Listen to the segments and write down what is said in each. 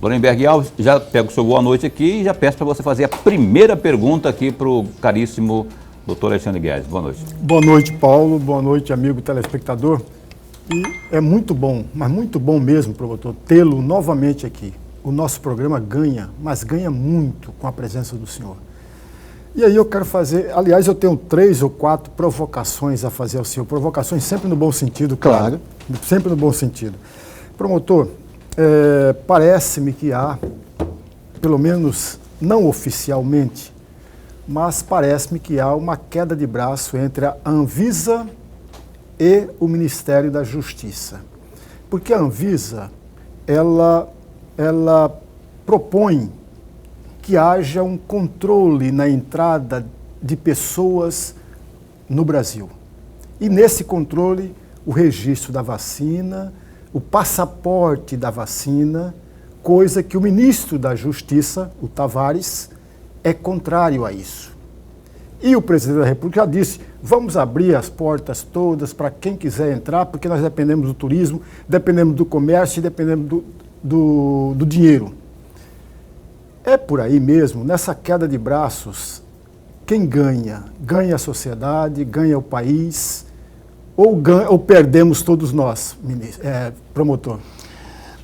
Lorenberg Alves, já pego o seu boa noite aqui e já peço para você fazer a primeira pergunta aqui para o caríssimo doutor Alexandre Guedes. Boa noite. Boa noite, Paulo. Boa noite, amigo telespectador. E é muito bom, mas muito bom mesmo, promotor, tê-lo novamente aqui. O nosso programa ganha, mas ganha muito com a presença do senhor. E aí eu quero fazer, aliás, eu tenho 3 ou 4 provocações a fazer ao senhor. Provocações sempre no bom sentido, claro. Sempre no bom sentido. Promotor, parece-me que há, pelo menos não oficialmente, mas parece-me que há uma queda de braço entre a Anvisa e o Ministério da Justiça. Porque a Anvisa, ela propõe que haja um controle na entrada de pessoas no Brasil. E nesse controle, o registro da vacina, o passaporte da vacina, coisa que o ministro da Justiça, o Tavares, é contrário a isso. E o presidente da República já disse, vamos abrir as portas todas para quem quiser entrar, porque nós dependemos do turismo, dependemos do comércio e dependemos do dinheiro. É por aí mesmo, nessa queda de braços, quem ganha? Ganha a sociedade, ganha o país, ou perdemos todos nós, promotor?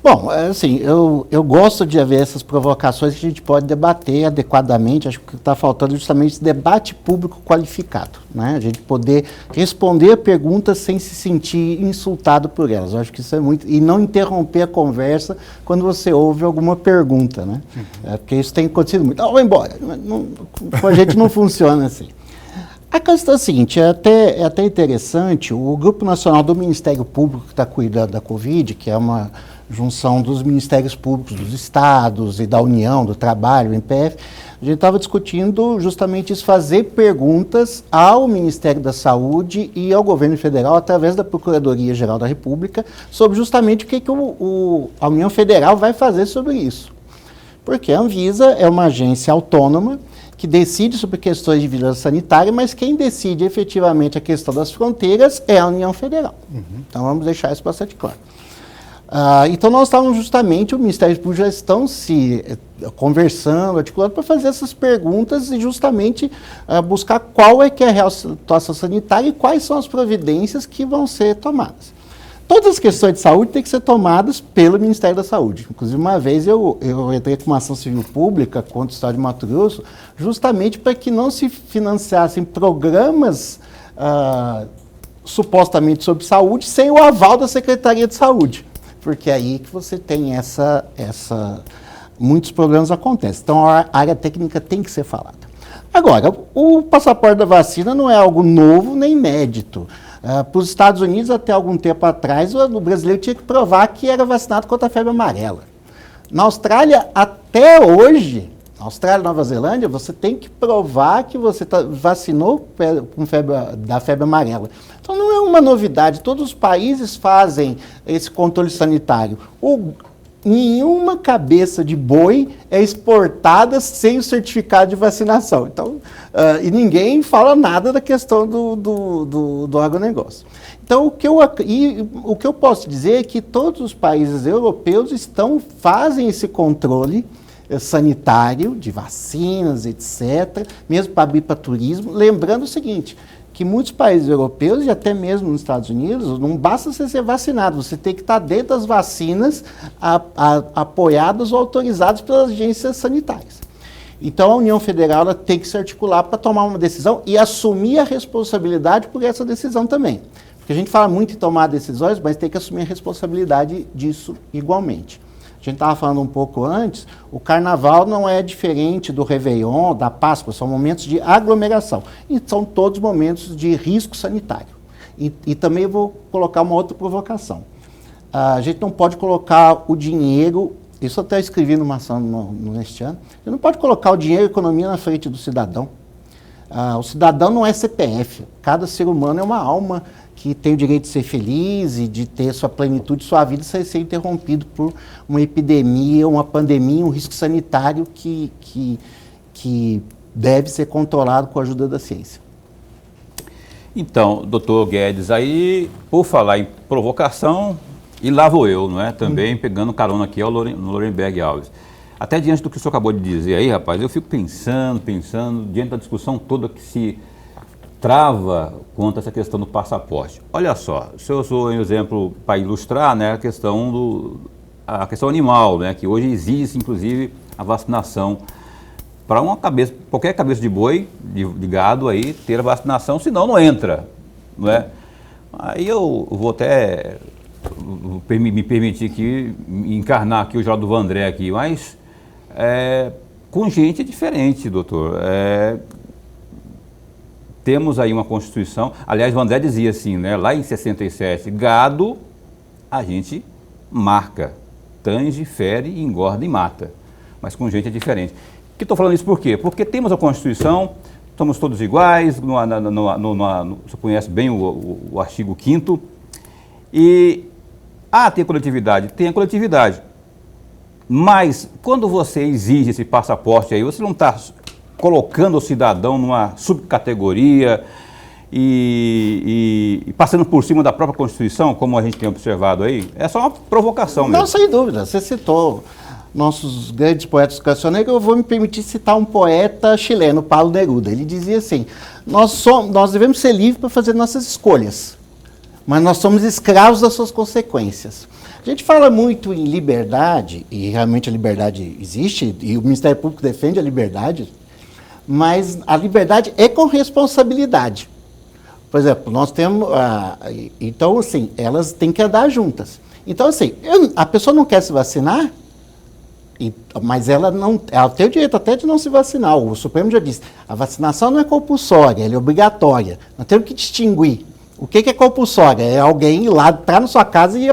Bom, assim, eu gosto de haver essas provocações que a gente pode debater adequadamente. Acho que está faltando justamente esse debate público qualificado, né? A gente poder responder perguntas sem se sentir insultado por elas. Eu acho que isso é muito... E não interromper a conversa quando você ouve alguma pergunta, né? Porque isso tem acontecido muito. Vou embora. Com a gente não funciona assim. A questão é a seguinte, é até interessante, o Grupo Nacional do Ministério Público que está cuidando da Covid, que é uma junção dos Ministérios Públicos dos Estados e da União, do Trabalho, o MPF, a gente estava discutindo justamente isso, fazer perguntas ao Ministério da Saúde e ao Governo Federal, através da Procuradoria-Geral da República, sobre justamente o que a União Federal vai fazer sobre isso. Porque a Anvisa é uma agência autônoma, que decide sobre questões de vigilância sanitária, mas quem decide efetivamente a questão das fronteiras é a União Federal. Então vamos deixar isso bastante claro. Então nós estávamos justamente, o Ministério Público já estão se conversando, articulando para fazer essas perguntas e justamente buscar qual é que é a real situação sanitária e quais são as providências que vão ser tomadas. Todas as questões de saúde têm que ser tomadas pelo Ministério da Saúde. Inclusive, uma vez eu entrei com uma ação civil pública contra o Estado de Mato Grosso, justamente para que não se financiassem programas supostamente sobre saúde sem o aval da Secretaria de Saúde. Porque é aí que você tem muitos problemas acontecem. Então, a área técnica tem que ser falada. Agora, o passaporte da vacina não é algo novo nem inédito. Para os Estados Unidos, até algum tempo atrás, o brasileiro tinha que provar que era vacinado contra a febre amarela. Na Austrália, até hoje, Austrália e Nova Zelândia, você tem que provar que você vacinou com da febre amarela. Então não é uma novidade, todos os países fazem esse controle sanitário. Nenhuma cabeça de boi é exportada sem o certificado de vacinação. Então, e ninguém fala nada da questão do agronegócio. Então, o que eu posso dizer é que todos os países europeus fazem esse controle sanitário, de vacinas, etc., mesmo para abrir para turismo, lembrando o seguinte, que muitos países europeus e até mesmo nos Estados Unidos, não basta você ser vacinado, você tem que estar dentro das vacinas apoiadas ou autorizadas pelas agências sanitárias. Então, a União Federal ela tem que se articular para tomar uma decisão e assumir a responsabilidade por essa decisão também. Porque a gente fala muito em tomar decisões, mas tem que assumir a responsabilidade disso igualmente. A gente estava falando um pouco antes, o carnaval não é diferente do Réveillon, da Páscoa, são momentos de aglomeração. E são todos momentos de risco sanitário. E também eu vou colocar uma outra provocação. A gente não pode colocar o dinheiro, isso eu até escrevi numa ação neste ano, você não pode colocar o dinheiro e a economia na frente do cidadão. O cidadão não é CPF, cada ser humano é uma alma que tem o direito de ser feliz e de ter sua plenitude, sua vida sem ser interrompido por uma epidemia, uma pandemia, um risco sanitário que deve ser controlado com a ajuda da ciência. Então, doutor Guedes, aí, por falar em provocação, E lá vou eu, não é? Também pegando carona aqui ao no Lorenberg Alves. Até diante do que o senhor acabou de dizer aí, rapaz, eu fico pensando, diante da discussão toda que se trava quanto a essa questão do passaporte. Olha só, se eu sou um exemplo para ilustrar, né, a questão animal, né, que hoje existe, inclusive, a vacinação para qualquer cabeça de boi, de gado aí, ter a vacinação, senão não entra, não é? Aí eu vou até me permitir aqui, encarnar aqui o Geraldo Vandré aqui, mas com gente diferente, doutor. Temos aí uma Constituição, aliás, Vandré dizia assim, né, lá em 67, gado a gente marca, tange, fere, engorda e mata, mas com gente é diferente. Que estou falando isso por quê? Porque temos a Constituição, somos todos iguais, você conhece bem o artigo 5º, e tem a coletividade? Tem a coletividade. Mas quando você exige esse passaporte aí, você não está colocando o cidadão numa subcategoria e passando por cima da própria Constituição, como a gente tem observado aí? É só uma provocação mesmo. Não, sem dúvida. Você citou nossos grandes poetas cancioneiros. Eu vou me permitir citar um poeta chileno, Pablo Neruda. Ele dizia assim: nós devemos ser livres para fazer nossas escolhas, mas nós somos escravos das suas consequências. A gente fala muito em liberdade, e realmente a liberdade existe, e o Ministério Público defende a liberdade, mas a liberdade é com responsabilidade. Por exemplo, nós temos... então, assim, elas têm que andar juntas. Então, assim, a pessoa não quer se vacinar, mas ela tem o direito até de não se vacinar. O Supremo já disse, a vacinação não é compulsória, ela é obrigatória. Nós temos que distinguir. O que é compulsória? É alguém ir lá, entrar na sua casa e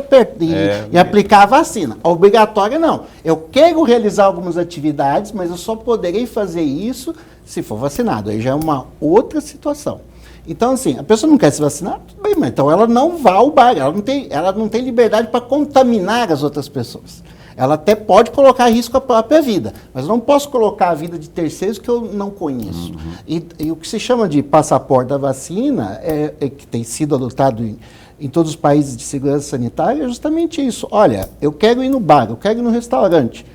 aplicar a vacina. A obrigatória, não. Eu quero realizar algumas atividades, mas eu só poderei fazer isso se for vacinado. Aí já é uma outra situação. Então, assim, a pessoa não quer se vacinar, tudo bem, mas então ela não vai ao bar, ela não tem liberdade para contaminar as outras pessoas. Ela até pode colocar em risco a própria vida, mas eu não posso colocar a vida de terceiros que eu não conheço. E o que se chama de passaporte da vacina, que tem sido adotado em todos os países de segurança sanitária, é justamente isso. Olha, eu quero ir no bar, eu quero ir no restaurante.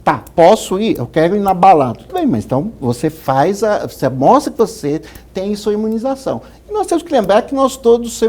Tá, posso ir? Eu quero ir na balada. Tudo bem, mas então você você mostra que você tem sua imunização. E nós temos que lembrar que nós todos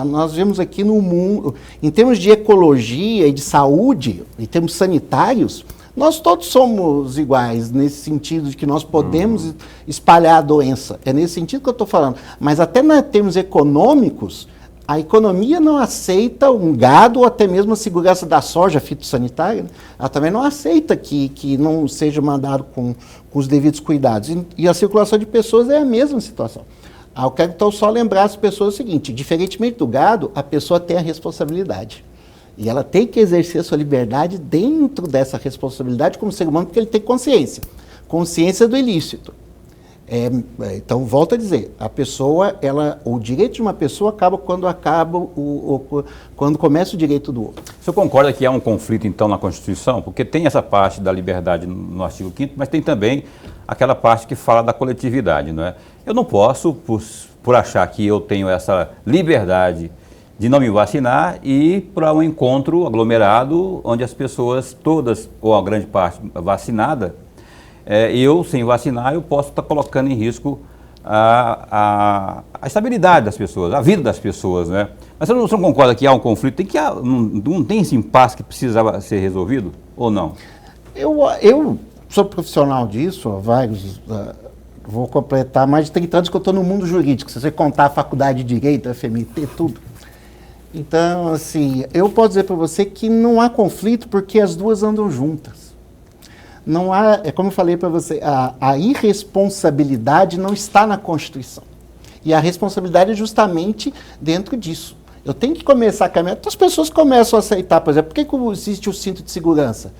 nós vemos aqui no mundo, em termos de ecologia e de saúde, em termos sanitários, nós todos somos iguais, nesse sentido de que nós podemos espalhar a doença. É nesse sentido que eu estou falando. Mas até em termos econômicos, a economia não aceita um gado ou até mesmo a segurança da soja fitossanitária, né? Ela também não aceita que não seja mandado com os devidos cuidados. E a circulação de pessoas é a mesma situação. Eu quero então só lembrar as pessoas o seguinte: diferentemente do gado, a pessoa tem a responsabilidade. E ela tem que exercer a sua liberdade dentro dessa responsabilidade como ser humano, porque ele tem consciência do ilícito. Então, volto a dizer, o direito de uma pessoa acaba quando começa o direito do outro. O senhor concorda que há um conflito, então, na Constituição? Porque tem essa parte da liberdade no artigo 5º, mas tem também aquela parte que fala da coletividade, não é? Eu não posso, por achar que eu tenho essa liberdade de não me vacinar, e ir para um encontro aglomerado, onde as pessoas todas, ou a grande parte vacinada, eu, sem vacinar, eu posso estar colocando em risco a estabilidade das pessoas, a vida das pessoas, né? Mas você não concorda que há um conflito, não tem esse impasse que precisava ser resolvido, ou não? Eu sou profissional disso, há vários, vou completar mais de 30 anos que eu estou no mundo jurídico, se você contar a faculdade de Direito, a FMT, tudo. Então, assim, eu posso dizer para você que não há conflito porque as duas andam juntas. Não há, como eu falei para você, a irresponsabilidade não está na Constituição. E a responsabilidade é justamente dentro disso. Eu tenho que começar a caminhar. Então as pessoas começam a aceitar, por exemplo, por que existe o cinto de segurança?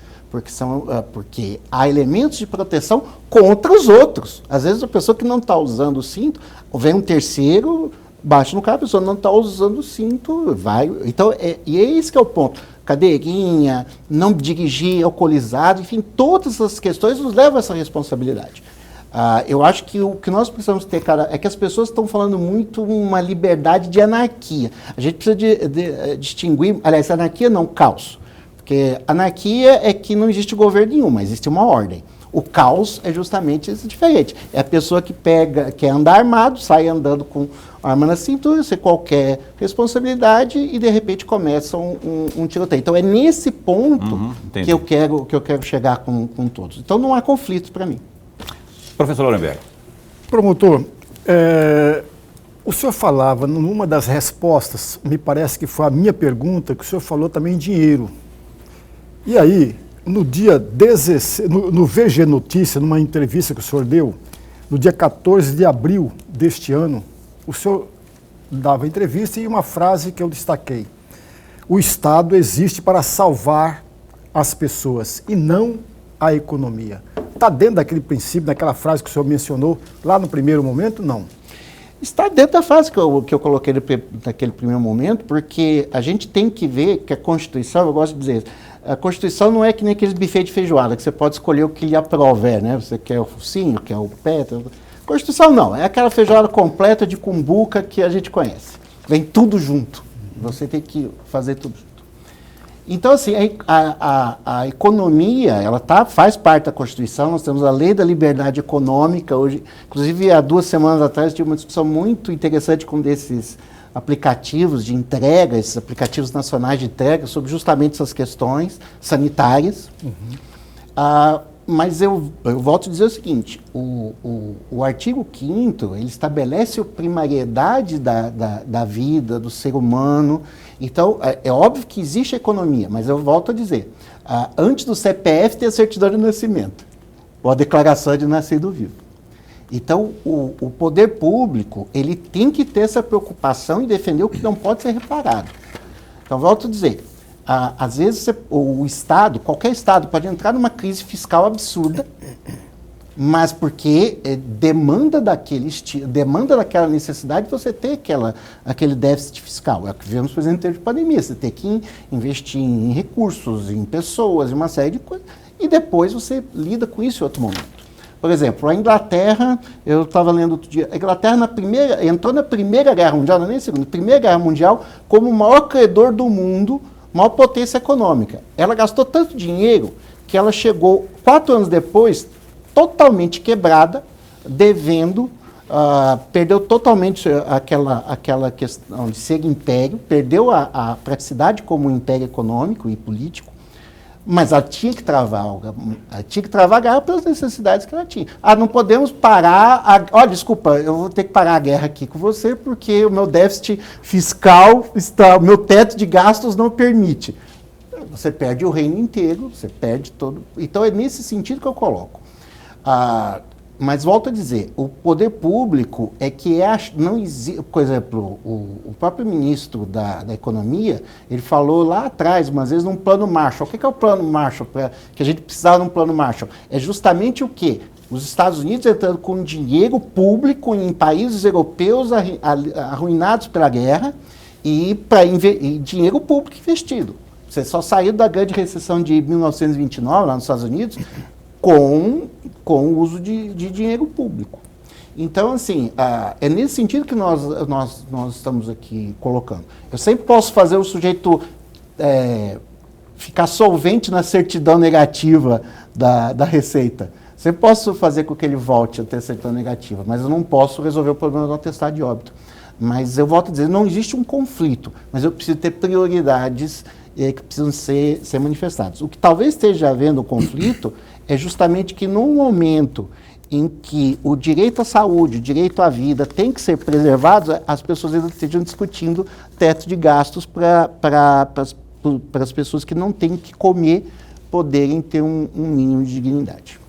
Porque há elementos de proteção contra os outros. Às vezes a pessoa que não está usando o cinto, vem um terceiro, bate no carro, a pessoa não está usando o cinto, vai. Então, e é esse que é o ponto. Cadeirinha, não dirigir alcoolizado, enfim, todas essas questões nos levam a essa responsabilidade. Eu acho que o que nós precisamos ter, cara, é que as pessoas estão falando muito uma liberdade de anarquia. A gente precisa de distinguir, aliás, anarquia não, caos. Porque anarquia é que não existe governo nenhum, mas existe uma ordem. O caos é justamente isso diferente. É a pessoa que quer andar armado, sai andando com arma na cintura, sem qualquer responsabilidade, e de repente começa um tiroteio. Então é nesse ponto que eu quero chegar com todos. Então não há conflito para mim. Professor Lorenberg. Promotor, o senhor falava, numa das respostas, me parece que foi a minha pergunta, que o senhor falou também em dinheiro. E aí, no dia 16, no VG Notícia, numa entrevista que o senhor deu, no dia 14 de abril deste ano, o senhor dava entrevista e uma frase que eu destaquei. O Estado existe para salvar as pessoas e não a economia. Está dentro daquele princípio, daquela frase que o senhor mencionou lá no primeiro momento? Não. Está dentro da frase que eu coloquei naquele primeiro momento, porque a gente tem que ver que a Constituição, eu gosto de dizer, a Constituição não é que nem aqueles buffet de feijoada, que você pode escolher o que lhe aprover, né? Você quer o focinho, quer o pé. Constituição não, é aquela feijoada completa de cumbuca que a gente conhece. Vem tudo junto. Você tem que fazer tudo junto. Então, assim, a economia, ela faz parte da Constituição, nós temos a Lei da Liberdade Econômica, hoje, inclusive há 2 semanas atrás, tive uma discussão muito interessante com desses aplicativos de entrega, esses aplicativos nacionais de entrega, sobre justamente essas questões sanitárias. Mas eu volto a dizer o seguinte, o artigo 5º, ele estabelece a primariedade da vida, do ser humano. Então, é óbvio que existe a economia, mas eu volto a dizer, antes do CPF tem a certidão de nascimento, ou a declaração de nascido vivo. Então, o poder público, ele tem que ter essa preocupação em defender o que não pode ser reparado. Então, volto a dizer, às vezes o Estado, qualquer Estado, pode entrar numa crise fiscal absurda, mas porque demanda daquela necessidade de você ter aquele déficit fiscal. É o que vemos, por exemplo, em termos de pandemia. Você tem que investir em recursos, em pessoas, em uma série de coisas, e depois você lida com isso em outro momento. Por exemplo, a Inglaterra, eu estava lendo outro dia, a Inglaterra entrou na Primeira Guerra Mundial, não é nem a Segunda, Primeira Guerra Mundial, como o maior credor do mundo, maior potência econômica. Ela gastou tanto dinheiro que ela chegou, 4 anos depois, totalmente quebrada, devendo, perdeu totalmente aquela questão de ser império, perdeu a praticidade como império econômico e político, mas ela tinha que travar a guerra pelas necessidades que ela tinha. Não podemos parar, olha, desculpa, eu vou ter que parar a guerra aqui com você porque o meu déficit fiscal, o meu teto de gastos não permite. Você perde o reino inteiro, você perde todo. Então é nesse sentido que eu coloco. Mas volto a dizer, o poder público é que não existe, por exemplo, o próprio ministro da Economia, ele falou lá atrás, umas vezes, num plano Marshall. O que é o plano Marshall? Que a gente precisava de um plano Marshall? É justamente o quê? Os Estados Unidos entrando com dinheiro público em países europeus arruinados pela guerra e dinheiro público investido. Você só saiu da grande recessão de 1929, lá nos Estados Unidos, com o uso de dinheiro público. Então, assim, é nesse sentido que nós estamos aqui colocando. Eu sempre posso fazer o sujeito ficar solvente na certidão negativa da Receita. Sempre posso fazer com que ele volte a ter certidão negativa, mas eu não posso resolver o problema do atestado de óbito. Mas eu volto a dizer, não existe um conflito, mas eu preciso ter prioridades que precisam ser manifestadas. O que talvez esteja havendo conflito é justamente que num momento em que o direito à saúde, o direito à vida tem que ser preservados, as pessoas ainda estejam discutindo teto de gastos para as pessoas que não têm que comer poderem ter um mínimo de dignidade.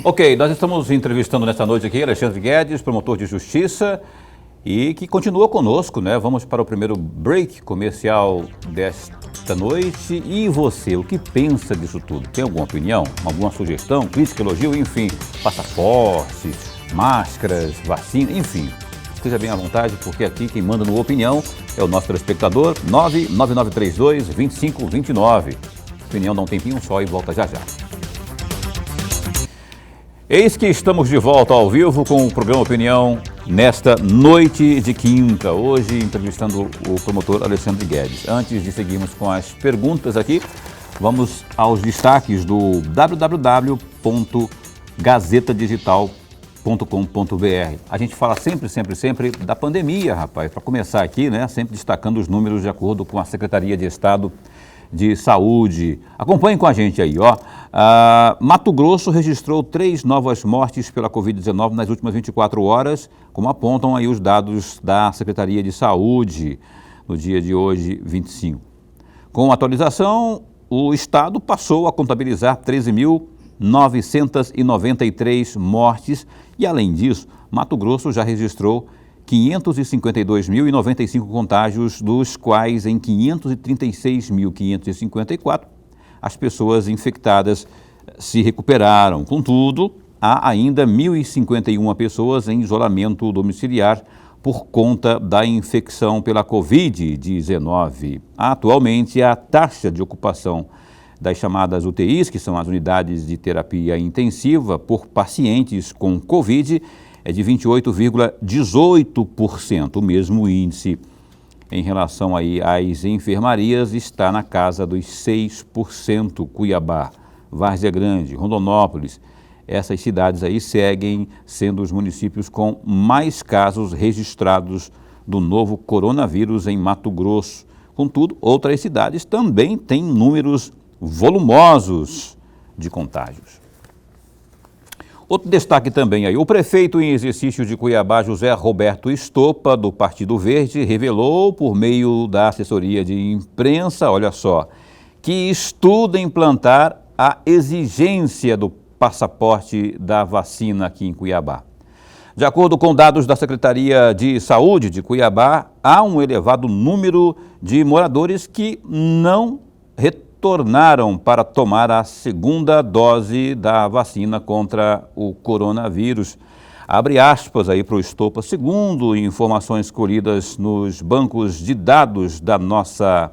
Ok, nós estamos entrevistando nesta noite aqui Alexandre Guedes, promotor de justiça, e que continua conosco, né? Vamos para o primeiro break comercial desta noite. E você, o que pensa disso tudo? Tem alguma opinião, alguma sugestão, crítica, elogio, enfim, passaportes, máscaras, vacina, enfim. Esteja bem à vontade, porque aqui quem manda no Opinião é o nosso telespectador, 99932-2529. Opinião dá um tempinho só e volta já já. Eis que estamos de volta ao vivo com o programa Opinião nesta noite de quinta. Hoje entrevistando o promotor Alexandre Guedes. Antes de seguirmos com as perguntas aqui, vamos aos destaques do www.gazetadigital.com.br. A gente fala sempre da pandemia, rapaz. Para começar aqui, né? Sempre destacando os números de acordo com a Secretaria de Estado de Saúde. Acompanhem com a gente aí, ó. Mato Grosso registrou 3 novas mortes pela Covid-19 nas últimas 24 horas, como apontam aí os dados da Secretaria de Saúde no dia de hoje, 25. Com a atualização, o Estado passou a contabilizar 13.993 mortes e, além disso, Mato Grosso já registrou 552.095 contágios, dos quais em 536.554 as pessoas infectadas se recuperaram. Contudo, há ainda 1.051 pessoas em isolamento domiciliar por conta da infecção pela Covid-19. Atualmente, a taxa de ocupação das chamadas UTIs, que são as unidades de terapia intensiva, por pacientes com Covid, é de 28,18%. O mesmo índice em relação aí às enfermarias está na casa dos 6%. Cuiabá, Várzea Grande, Rondonópolis, essas cidades aí seguem sendo os municípios com mais casos registrados do novo coronavírus em Mato Grosso. Contudo, outras cidades também têm números volumosos de contágios. Outro destaque também aí, o prefeito em exercício de Cuiabá, José Roberto Estopa, do Partido Verde, revelou por meio da assessoria de imprensa, olha só, que estuda implantar a exigência do passaporte da vacina aqui em Cuiabá. De acordo com dados da Secretaria de Saúde de Cuiabá, há um elevado número de moradores que não retornaram para tomar a segunda dose da vacina contra o coronavírus. Abre aspas aí para o Estopa. Segundo informações colhidas nos bancos de dados da nossa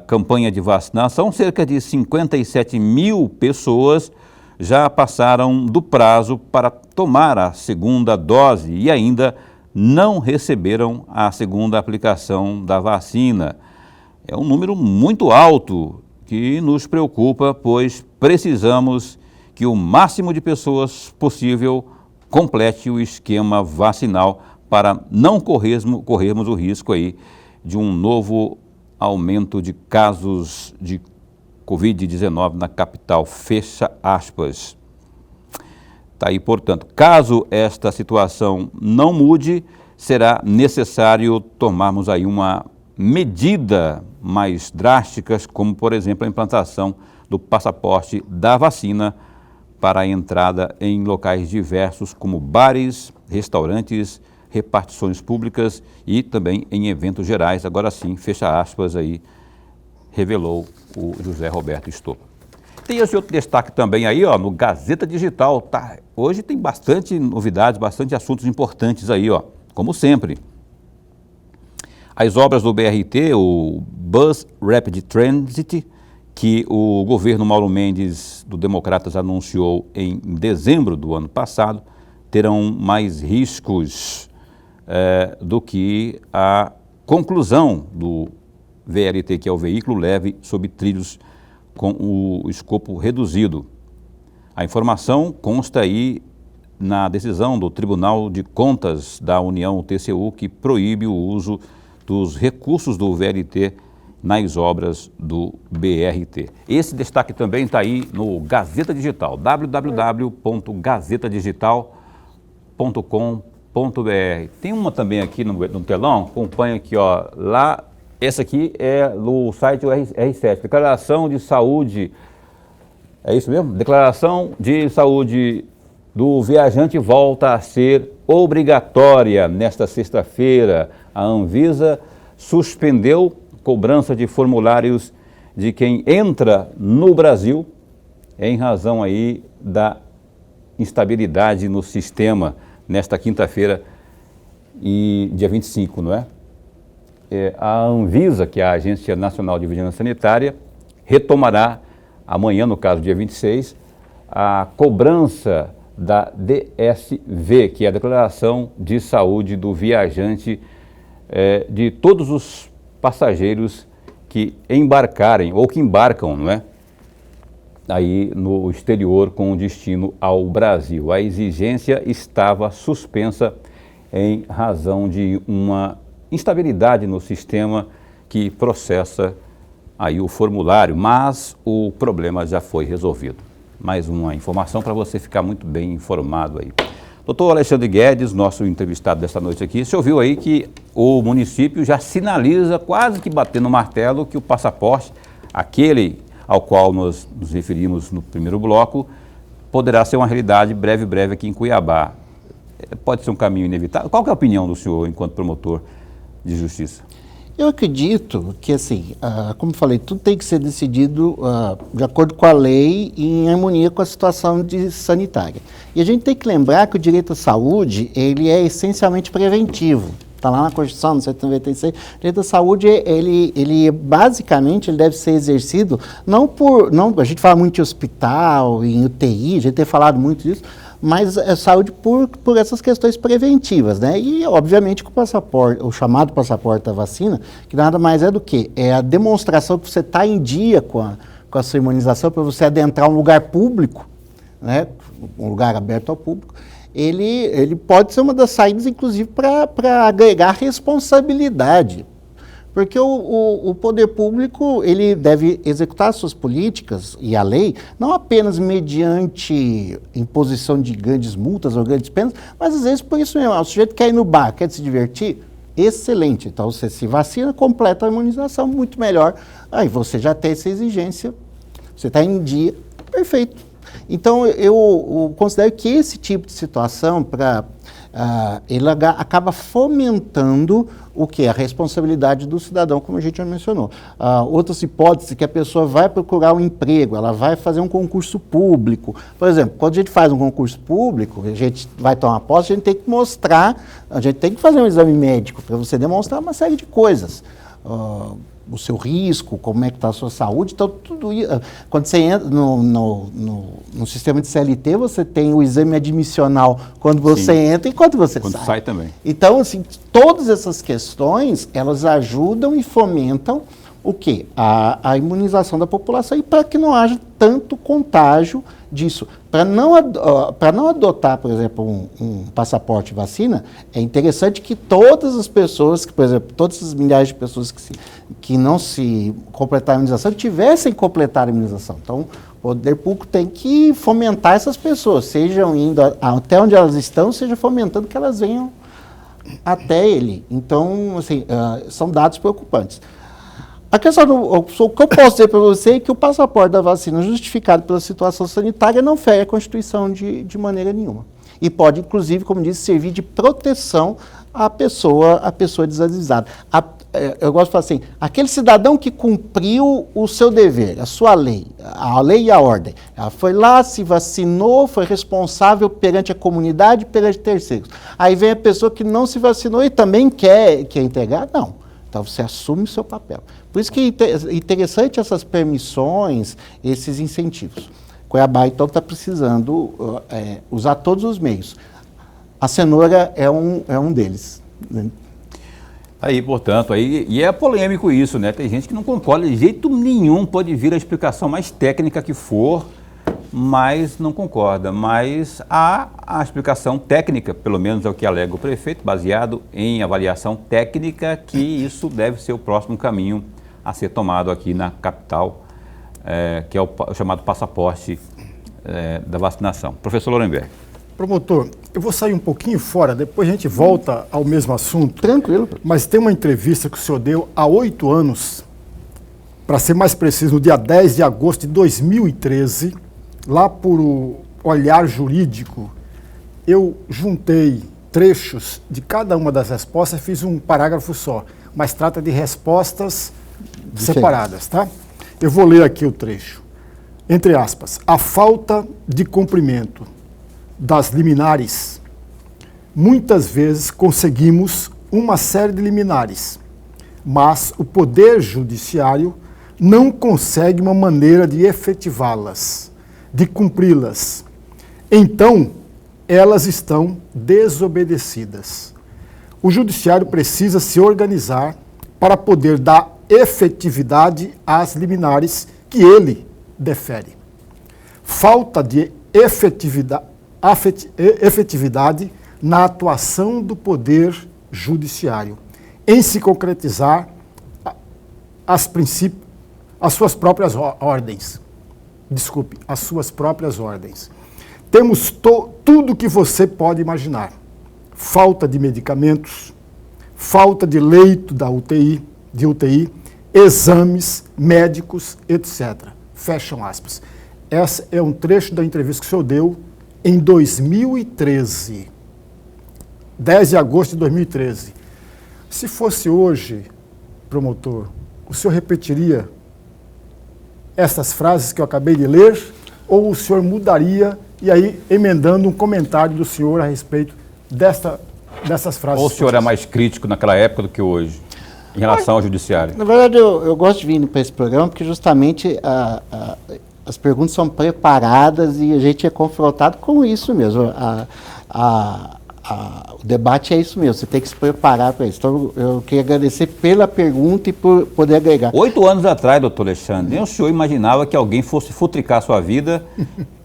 campanha de vacinação, cerca de 57 mil pessoas já passaram do prazo para tomar a segunda dose e ainda não receberam a segunda aplicação da vacina. É um número muito alto que nos preocupa, pois precisamos que o máximo de pessoas possível complete o esquema vacinal para não corrermos o risco aí de um novo aumento de casos de Covid-19 na capital. Fecha aspas. Tá aí, portanto, caso esta situação não mude, será necessário tomarmos aí uma medida mais drásticas, como, por exemplo, a implantação do passaporte da vacina para a entrada em locais diversos, como bares, restaurantes, repartições públicas e também em eventos gerais. Agora sim, fecha aspas aí, revelou o José Roberto Estopa. Tem esse outro destaque também aí, ó, no Gazeta Digital. Tá? Hoje tem bastante novidades, bastante assuntos importantes aí, ó, como sempre. As obras do BRT, o Bus Rapid Transit, que o governo Mauro Mendes do Democratas anunciou em dezembro do ano passado, terão mais riscos do que a conclusão do VLT, que é o veículo leve sob trilhos com o escopo reduzido. A informação consta aí na decisão do Tribunal de Contas da União, o TCU, que proíbe o uso dos recursos do VLT nas obras do BRT. Esse destaque também está aí no Gazeta Digital, www.gazetadigital.com.br. Tem uma também aqui no telão, acompanha aqui, ó, lá, essa aqui é no site do R7, Declaração de Saúde, é isso mesmo? Declaração de Saúde do viajante volta a ser obrigatória nesta sexta-feira. A Anvisa suspendeu cobrança de formulários de quem entra no Brasil em razão aí da instabilidade no sistema nesta quinta-feira e dia 25, não é? A Anvisa, que é a Agência Nacional de Vigilância Sanitária, retomará amanhã, no caso dia 26, a cobrança da DSV, que é a Declaração de Saúde do Viajante, de todos os passageiros que embarcarem ou que embarcam, não é? Aí no exterior com destino ao Brasil. A exigência estava suspensa em razão de uma instabilidade no sistema que processa aí o formulário, mas o problema já foi resolvido. Mais uma informação para você ficar muito bem informado aí. Doutor Alexandre Guedes, nosso entrevistado desta noite aqui, você ouviu aí que o município já sinaliza, quase que batendo o martelo, que o passaporte, aquele ao qual nós nos referimos no primeiro bloco, poderá ser uma realidade breve aqui em Cuiabá. Pode ser um caminho inevitável? Qual que é a opinião do senhor enquanto promotor de justiça? Eu acredito que, assim, como eu falei, tudo tem que ser decidido de acordo com a lei e em harmonia com a situação sanitária. E a gente tem que lembrar que o direito à saúde, ele é essencialmente preventivo. Está lá na Constituição, no 196, o direito à saúde, ele basicamente ele deve ser exercido, a gente fala muito de hospital, em UTI, a gente tem falado muito disso, mas é saúde por essas questões preventivas, né? E, obviamente, com o passaporte, o chamado passaporte da vacina, que nada mais é do que a demonstração que você está em dia com a sua imunização, para você adentrar um lugar público, né? Um lugar aberto ao público, ele pode ser uma das saídas, inclusive, para agregar responsabilidade. Porque o poder público, ele deve executar suas políticas e a lei, não apenas mediante imposição de grandes multas ou grandes penas, mas às vezes por isso mesmo, o sujeito quer ir no bar, quer se divertir, excelente. Então você se vacina, completa a imunização, muito melhor. Aí você já tem essa exigência, você está em dia, perfeito. Então, eu considero que esse tipo de situação, ele acaba fomentando o que? A responsabilidade do cidadão, como a gente já mencionou. Outras hipóteses, que a pessoa vai procurar um emprego, ela vai fazer um concurso público. Por exemplo, quando a gente faz um concurso público, a gente vai tomar posse, a gente tem que mostrar, a gente tem que fazer um exame médico para você demonstrar uma série de coisas. O seu risco, como é que está a sua saúde, então tudo isso. Quando você entra no sistema de CLT, você tem o exame admissional quando você entra e quando você sai. Quando sai também. Então, assim, todas essas questões, elas ajudam e fomentam o quê? A imunização da população e para que não haja tanto contágio disso. Para não adotar, por exemplo, um passaporte vacina, é interessante que todas as pessoas, por exemplo, todas as milhares de pessoas que não se completaram a imunização, tivessem completado a imunização. Então, o poder público tem que fomentar essas pessoas, sejam indo até onde elas estão, seja fomentando que elas venham até ele. Então, assim, são dados preocupantes. A questão o que eu posso dizer para você é que o passaporte da vacina justificado pela situação sanitária não fere a Constituição de maneira nenhuma. E pode, inclusive, como disse, servir de proteção à pessoa desavisada. Eu gosto de falar assim, aquele cidadão que cumpriu o seu dever, a sua lei, a lei e a ordem, ela foi lá, se vacinou, foi responsável perante a comunidade, perante terceiros. Aí vem a pessoa que não se vacinou e também quer entregar? Não. Então, você assume o seu papel. Por isso que é interessante essas permissões, esses incentivos. Cuiabá, então, está precisando usar todos os meios. A cenoura é um deles. Né? Aí, portanto, e é polêmico isso, né? Tem gente que não concorda de jeito nenhum, pode vir a explicação mais técnica que for, mas não concorda. Mas há a explicação técnica, pelo menos é o que alega o prefeito, baseado em avaliação técnica, que isso deve ser o próximo caminho a ser tomado aqui na capital, que é o chamado passaporte da vacinação. Professor Lorenberg. Promotor, eu vou sair um pouquinho fora, depois a gente volta ao mesmo assunto. Tranquilo. Mas tem uma entrevista que o senhor deu há 8 anos, para ser mais preciso, no dia 10 de agosto de 2013, lá por Olhar Jurídico, eu juntei trechos de cada uma das respostas e fiz um parágrafo só, mas trata de respostas separadas, tá? Eu vou ler aqui o trecho. Entre aspas, a falta de cumprimento das liminares, muitas vezes conseguimos uma série de liminares, mas o Poder Judiciário não consegue uma maneira de efetivá-las, de cumpri-las. Então, elas estão desobedecidas. O judiciário precisa se organizar para poder dar efetividade às liminares que ele defere. Falta de efetividade na atuação do Poder Judiciário, em se concretizar as suas próprias ordens. Desculpe, as suas próprias ordens. Temos tudo que você pode imaginar. Falta de medicamentos, falta de leito de UTI, exames médicos, etc. Fecham aspas. Esse é um trecho da entrevista que o senhor deu em 2013. 10 de agosto de 2013. Se fosse hoje, promotor, o senhor repetiria essas frases que eu acabei de ler, ou o senhor mudaria e aí emendando um comentário do senhor a respeito dessas frases? Ou o senhor é mais crítico naquela época do que hoje, em relação ao judiciário? Na verdade, eu gosto de vir para esse programa porque justamente as perguntas são preparadas e a gente é confrontado com isso mesmo. O debate é isso mesmo, você tem que se preparar para isso. Então, eu queria agradecer pela pergunta e por poder agregar. 8 anos atrás, doutor Alexandre, nem o senhor imaginava que alguém fosse futricar a sua vida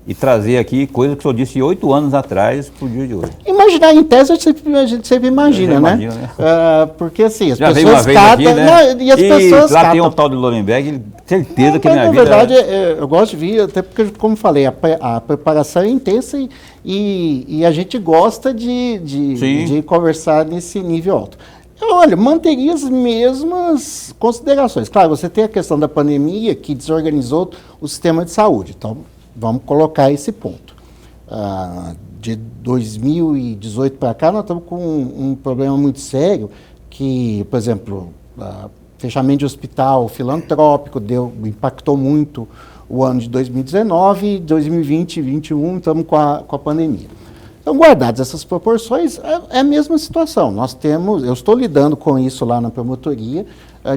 e trazer aqui coisas que o senhor disse 8 anos atrás para o dia de hoje. Imaginar em tese a gente sempre imagina, né? Porque assim, as já pessoas catam, né? E as pessoas lá catam. Tem um tal de Lorenberg, certeza que minha vida... Na verdade, eu gosto de vir, até porque, como falei, a preparação é intensa e a gente gosta de conversar nesse nível alto. Olha, manteria as mesmas considerações. Claro, você tem a questão da pandemia que desorganizou o sistema de saúde, então vamos colocar esse ponto. De 2018 para cá, nós estamos com um problema muito sério que, por exemplo, fechamento de hospital filantrópico impactou muito o ano de 2019, 2020 e 2021, estamos com a pandemia. Então, guardadas essas proporções, é a mesma situação. Eu estou lidando com isso lá na promotoria,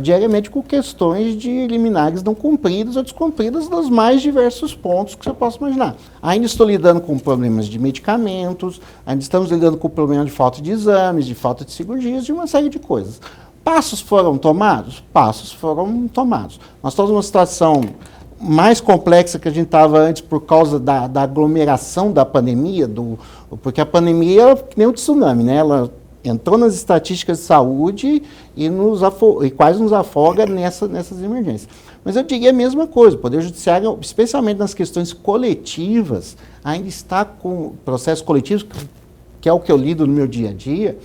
diariamente com questões de liminares não cumpridas ou descumpridas nos mais diversos pontos que você possa imaginar. Ainda estou lidando com problemas de medicamentos, ainda estamos lidando com problemas de falta de exames, de falta de cirurgias, de uma série de coisas. Passos foram tomados? Passos foram tomados. Nós estamos numa situação mais complexa que a gente estava antes por causa da aglomeração da pandemia, porque a pandemia é que nem um tsunami, né? Ela entrou nas estatísticas de saúde e quase nos afoga nessas emergências. Mas eu diria a mesma coisa, o Poder Judiciário, especialmente nas questões coletivas, ainda está com processos coletivos, que é o que eu lido no meu dia a dia.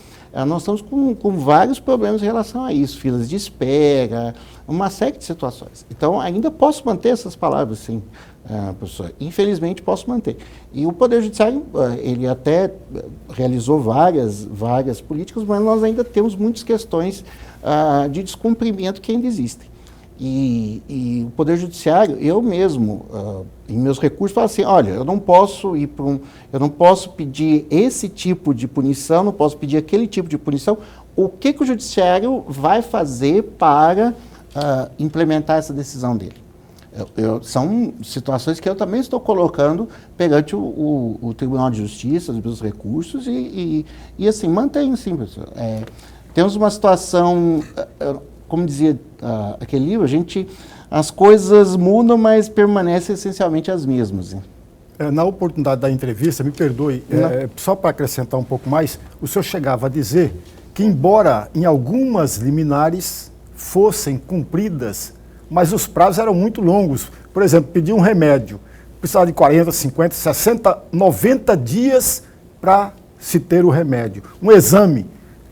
Nós estamos com vários problemas em relação a isso, filas de espera, uma série de situações. Então, ainda posso manter essas palavras, sim, professor. Infelizmente, posso manter. E o Poder Judiciário, ele até realizou várias políticas, mas nós ainda temos muitas questões de descumprimento que ainda existem. E o Poder Judiciário, eu mesmo, em meus recursos, falo assim, olha, eu não posso eu não posso pedir esse tipo de punição, não posso pedir aquele tipo de punição. O que o Judiciário vai fazer para implementar essa decisão dele? São situações que eu também estou colocando perante o Tribunal de Justiça, os meus recursos, e assim, mantenho sim, professor. Temos uma situação... Como dizia aquele livro, as coisas mudam, mas permanecem essencialmente as mesmas. Na oportunidade da entrevista, me perdoe, só para acrescentar um pouco mais, o senhor chegava a dizer que, embora em algumas liminares fossem cumpridas, mas os prazos eram muito longos. Por exemplo, pedir um remédio, precisava de 40, 50, 60, 90 dias para se ter o remédio. Um exame,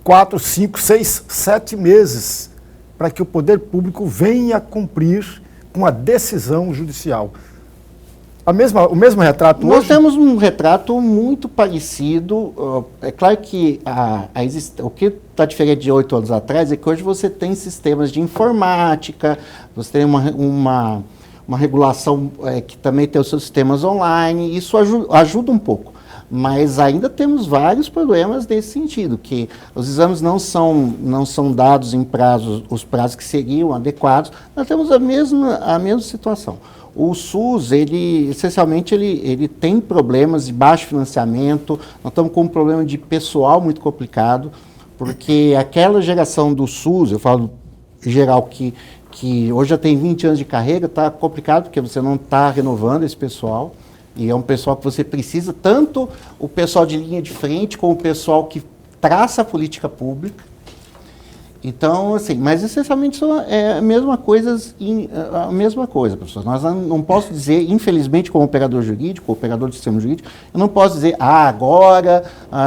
4, 5, 6, 7 meses. Para que o poder público venha cumprir com a decisão judicial. O mesmo retrato Nós hoje? temos um retrato muito parecido. É claro que o que está diferente de 8 anos atrás é que hoje você tem sistemas de informática, você tem uma regulação que também tem os seus sistemas online, isso ajuda um pouco. mas ainda temos vários problemas nesse sentido, que os exames não são dados em prazos, os prazos que seriam adequados. Nós temos a mesma situação. O SUS, essencialmente, ele tem problemas de baixo financiamento, nós estamos com um problema de pessoal muito complicado, porque aquela geração do SUS, eu falo em geral que hoje já tem 20 anos de carreira, está complicado porque você não está renovando esse pessoal, e é um pessoal que você precisa, tanto o pessoal de linha de frente, como o pessoal que traça a política pública. Então, assim, mas essencialmente é a mesma coisa, professor. Nós não posso dizer, infelizmente, como operador jurídico, operador do sistema jurídico, eu não posso dizer, agora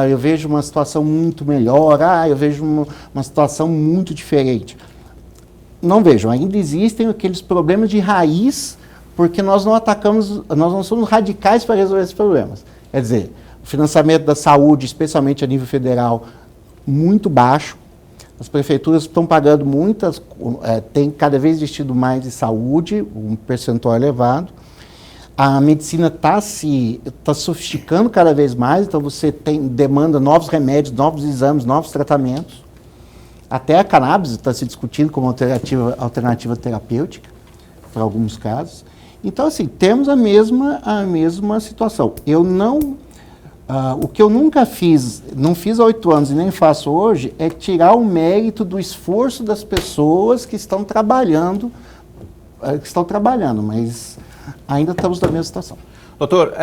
eu vejo uma situação muito melhor, eu vejo uma situação muito diferente. Não vejo, ainda existem aqueles problemas de raiz, porque nós não somos radicais para resolver esses problemas. Quer dizer, o financiamento da saúde, especialmente a nível federal, muito baixo. As prefeituras estão pagando tem cada vez investido mais em saúde, um percentual elevado. A medicina está sofisticando cada vez mais, então você demanda novos remédios, novos exames, novos tratamentos. Até a cannabis está se discutindo como alternativa terapêutica, para alguns casos. Então, assim, temos a mesma situação. O que eu nunca fiz, não fiz há 8 anos e nem faço hoje, é tirar o mérito do esforço das pessoas que estão trabalhando, mas ainda estamos na mesma situação. Doutor,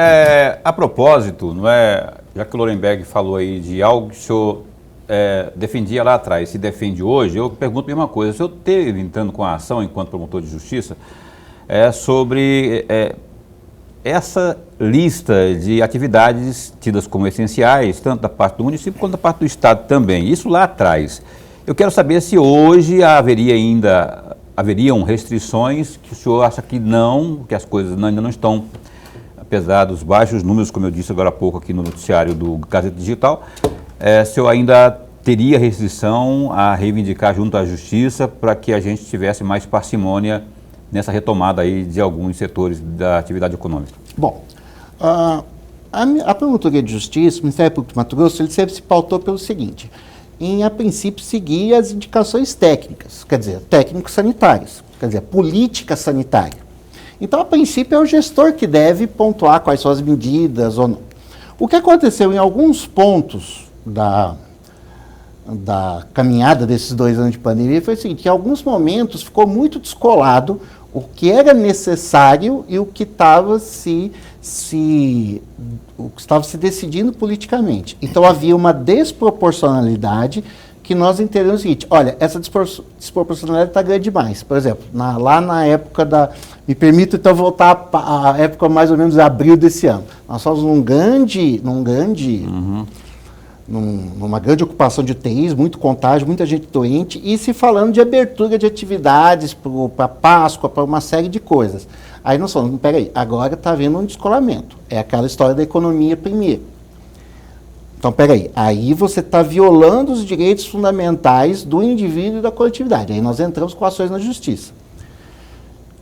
a propósito, já que o Lorenberg falou aí de algo que o senhor defendia lá atrás, se defende hoje, eu pergunto a mesma coisa. O senhor esteve entrando com a ação enquanto promotor de justiça sobre essa lista de atividades tidas como essenciais, tanto da parte do município quanto da parte do Estado também. Isso lá atrás. Eu quero saber se hoje haveriam restrições que o senhor acha que não, que as coisas ainda não estão, apesar dos baixos números, como eu disse agora há pouco aqui no noticiário do Gazeta Digital, se o senhor ainda teria restrição a reivindicar junto à Justiça para que a gente tivesse mais parcimônia nessa retomada aí de alguns setores da atividade econômica? Bom, a Promotoria de Justiça, o Ministério Público de Mato Grosso, ele sempre se pautou pelo seguinte, a princípio, seguir as indicações técnicas, quer dizer, técnicos sanitários, quer dizer, política sanitária. Então, a princípio, é o gestor que deve pontuar quais são as medidas ou não. O que aconteceu em alguns pontos da caminhada desses 2 anos de pandemia foi o seguinte, que em alguns momentos ficou muito descolado o que era necessário e o que estava se decidindo politicamente. Então havia uma desproporcionalidade que nós entendemos o seguinte, olha, essa desproporcionalidade está grande demais. Por exemplo, lá na época me permito então voltar à época mais ou menos de abril desse ano. Nós fomos numa grande ocupação de UTIs, muito contágio, muita gente doente, e se falando de abertura de atividades para Páscoa, para uma série de coisas. Aí nós falamos, peraí, agora está havendo um descolamento. É aquela história da economia primeiro. Então, peraí, aí você está violando os direitos fundamentais do indivíduo e da coletividade. Aí nós entramos com ações na justiça.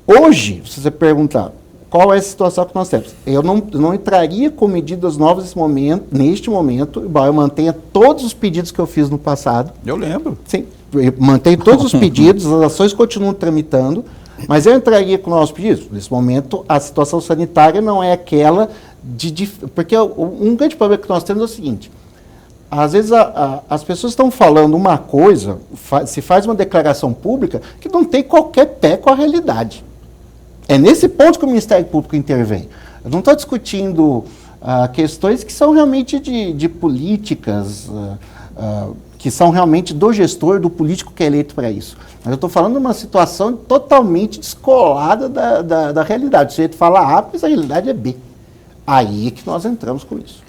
Hoje, se você perguntar, qual é a situação que nós temos? Eu não entraria com medidas novas neste momento, embora eu mantenha todos os pedidos que eu fiz no passado. Eu lembro. Sim, eu mantenho todos os pedidos, as ações continuam tramitando, mas eu entraria com novos pedidos. Nesse momento, a situação sanitária não é aquela porque um grande problema que nós temos é o seguinte, às vezes as pessoas estão falando uma coisa, se faz uma declaração pública que não tem qualquer pé com a realidade. É nesse ponto que o Ministério Público intervém. Eu não estou discutindo questões que são realmente de políticas, que são realmente do gestor, do político que é eleito para isso. Mas eu estou falando de uma situação totalmente descolada da realidade. O sujeito fala A, mas a realidade é B. Aí é que nós entramos com isso.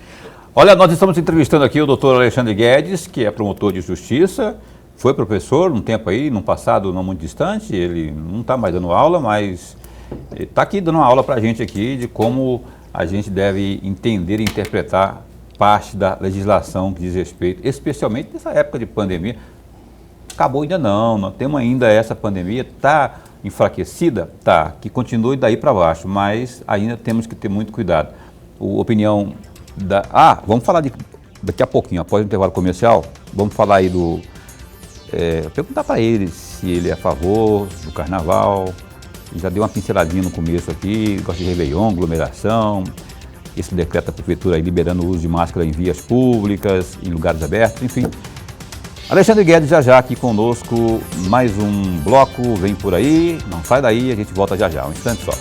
Olha, nós estamos entrevistando aqui o doutor Alexandre Guedes, que é promotor de justiça, foi professor um tempo aí, num passado não muito distante, ele não está mais dando aula, mas ele está aqui dando uma aula para a gente aqui de como a gente deve entender e interpretar parte da legislação que diz respeito, especialmente nessa época de pandemia. Acabou ainda não, nós temos ainda essa pandemia, está enfraquecida? Tá, que continue daí para baixo, mas ainda temos que ter muito cuidado. A opinião Vamos falar daqui a pouquinho, após o intervalo comercial, vamos falar aí perguntar para ele se ele é a favor do carnaval. Já deu uma pinceladinha no começo aqui, gosta de Réveillon, aglomeração, esse decreto da prefeitura aí liberando o uso de máscara em vias públicas, em lugares abertos, enfim. Alexandre Guedes já aqui conosco, mais um bloco, vem por aí, não sai daí, a gente volta já, um instante só.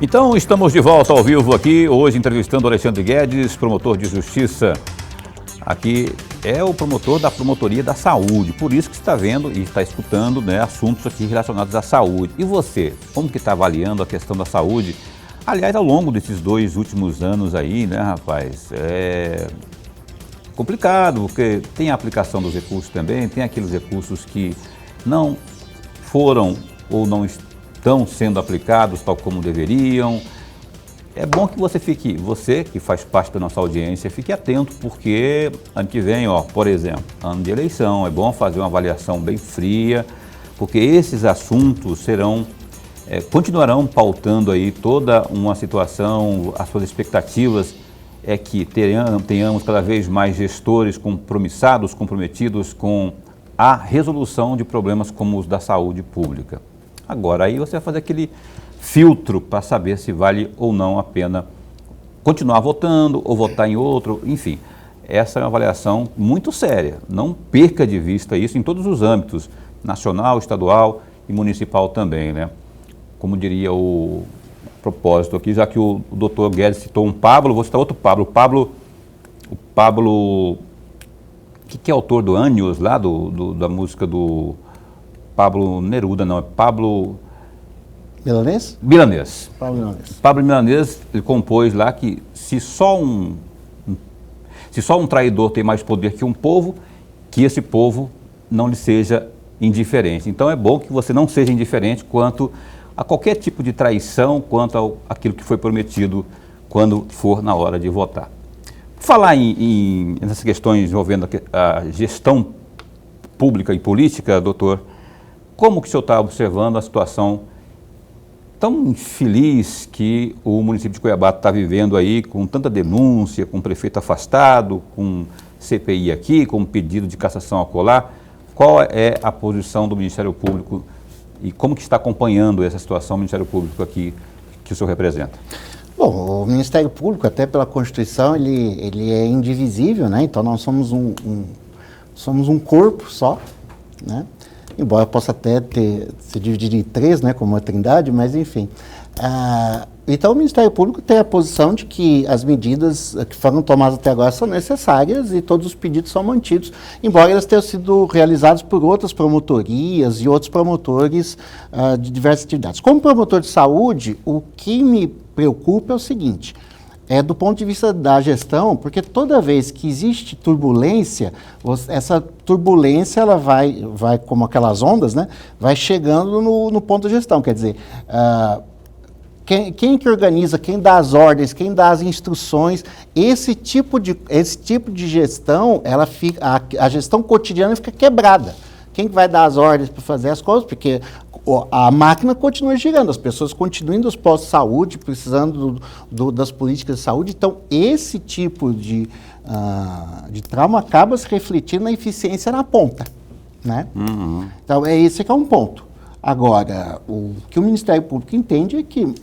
Então, estamos de volta ao vivo aqui, hoje entrevistando o Alexandre Guedes, promotor de justiça. Aqui é o promotor da Promotoria da Saúde, por isso que você está vendo e está escutando, né, assuntos aqui relacionados à saúde. E você, como que está avaliando a questão da saúde? Aliás, ao longo desses 2 últimos anos aí, né, rapaz, é complicado, porque tem a aplicação dos recursos também, tem aqueles recursos que não foram ou não estão sendo aplicados tal como deveriam. É bom que você que faz parte da nossa audiência, fique atento, porque ano que vem, por exemplo, ano de eleição, é bom fazer uma avaliação bem fria, porque esses assuntos continuarão pautando aí toda uma situação. As suas expectativas é que tenhamos cada vez mais gestores comprometidos com a resolução de problemas como os da saúde pública. Agora, aí você vai fazer aquele filtro para saber se vale ou não a pena continuar votando ou votar em outro, enfim. Essa é uma avaliação muito séria, não perca de vista isso em todos os âmbitos, nacional, estadual e municipal também, né? Como diria o propósito aqui, já que o doutor Guedes citou um Pablo, vou citar outro Pablo, o Pablo, que é autor do Anios, lá da música do Pablo Neruda, não, é Pablo... Milanês? Milanês. Pablo Milanês, ele compôs lá que se só um traidor tem mais poder que um povo, que esse povo não lhe seja indiferente. Então é bom que você não seja indiferente quanto a qualquer tipo de traição, quanto àquilo que foi prometido quando for na hora de votar. Falar nessas questões envolvendo a gestão pública e política, doutor, como que o senhor está observando a situação tão infeliz que o município de Cuiabá está vivendo aí, com tanta denúncia, com o prefeito afastado, com CPI aqui, com pedido de cassação acolá? Qual é a posição do Ministério Público e como que está acompanhando essa situação do Ministério Público aqui que o senhor representa? Bom, o Ministério Público, até pela Constituição, ele é indivisível, né? Então nós somos um corpo só, né? Embora possa até se dividir em 3, né, como a Trindade, mas enfim. Então o Ministério Público tem a posição de que as medidas que foram tomadas até agora são necessárias e todos os pedidos são mantidos, embora elas tenham sido realizados por outras promotorias e outros promotores de diversas atividades. Como promotor de saúde, o que me preocupa é o seguinte: do ponto de vista da gestão, porque toda vez que existe turbulência, essa turbulência ela vai como aquelas ondas, né, vai chegando no ponto de gestão. Quer dizer, quem que organiza, quem dá as ordens, quem dá as instruções, esse tipo de gestão, a gestão cotidiana fica quebrada. Quem que vai dar as ordens para fazer as coisas? Porque a máquina continua girando, as pessoas continuam indo aos postos de saúde, precisando das políticas de saúde. Então, esse tipo de trauma acaba se refletindo na eficiência na ponta, né? Uhum. Então, esse que é um ponto. Agora, o que o Ministério Público entende é que